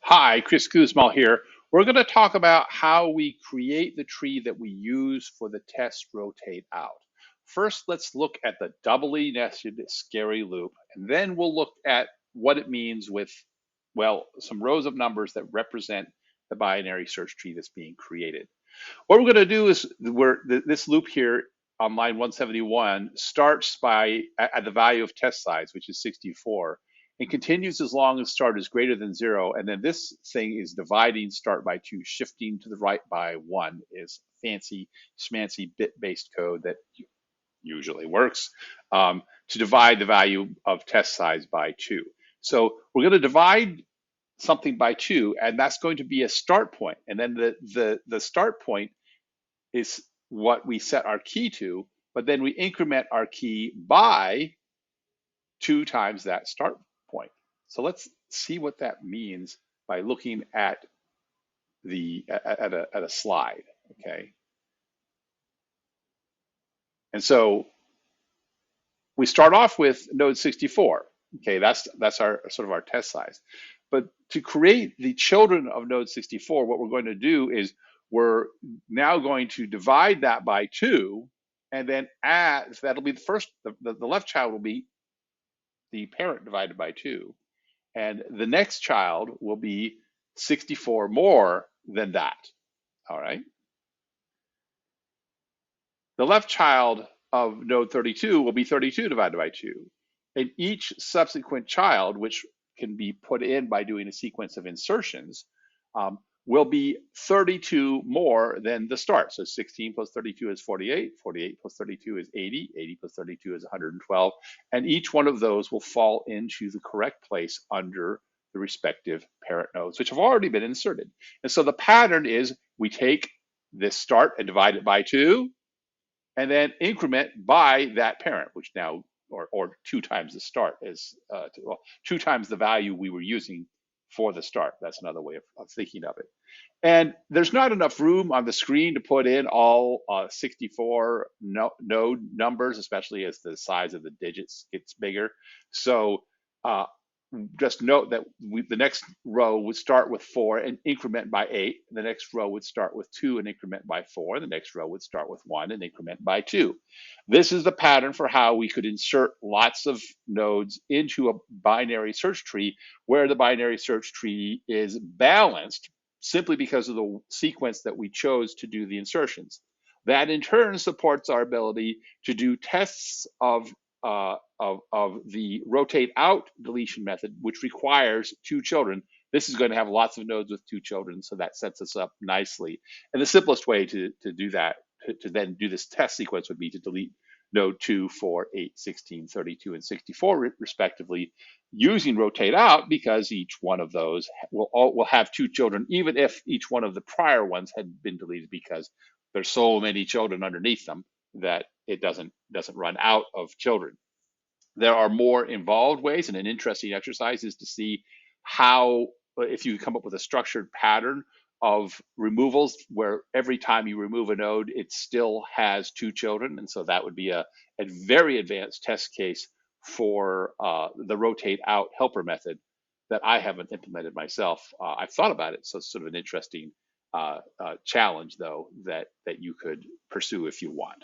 Hi, Chris Guzmal here. We're going to talk about how we create the tree that we use for the test rotate out. First, let's look at the doubly nested scary loop, and then we'll look at what it means with, well, some rows of numbers that represent the binary search tree that's being created. What we're going to do is this loop here on line 171 starts at the value of test size, which is 64, and continues as long as start is greater than 0. And then this thing is dividing start by 2, shifting to the right by 1 is fancy schmancy bit-based code that usually works to divide the value of test size by 2. So we're going to divide something by 2, and that's going to be a start point. And then the start point is what we set our key to, but then we increment our key by 2 times that start point. So let's see what that means by looking at a slide, okay? And so we start off with node 64. Okay, that's our sort of our test size. But to create the children of node 64, what we're going to do is we're now going to divide that by 2, and then add, so that'll be the first, the left child will be the parent divided by 2, and the next child will be 64 more than that, all right? The left child of node 32 will be 32 divided by 2. And each subsequent child, which can be put in by doing a sequence of insertions, will be 32 more than the start. So 16 plus 32 is 48, 48 plus 32 is 80, 80 plus 32 is 112, and each one of those will fall into the correct place under the respective parent nodes, which have already been inserted. And so the pattern is we take this start and divide it by 2, and then increment by that parent, which now, or 2 times the start is, well, 2 times the value we were using for the start. That's another way of thinking of it. And there's not enough room on the screen to put in all 64 node numbers, especially as the size of the digits gets bigger. So uh, just note that the next row would start with 4 and increment by 8. The next row would start with 2 and increment by 4. The next row would start with 1 and increment by 2. This is the pattern for how we could insert lots of nodes into a binary search tree where the binary search tree is balanced simply because of the sequence that we chose to do the insertions. That in turn supports our ability to do tests of the rotate out deletion method, which requires 2 children. This is going to have lots of nodes with 2 children, so that sets us up nicely. And the simplest way to do that, to then do this test sequence, would be to delete node 2, 4, 8, 16, 32, and 64 respectively, using rotate out, because each one of those will have 2 children, even if each one of the prior ones had been deleted, because there's so many children underneath them that it doesn't run out of children. There are more involved ways, and an interesting exercise is to see how, if you come up with a structured pattern of removals where every time you remove a node, it still has 2 children. And so that would be a very advanced test case for the rotate out helper method that I haven't implemented myself. I've thought about it, so it's sort of an interesting challenge, though, that you could pursue if you want.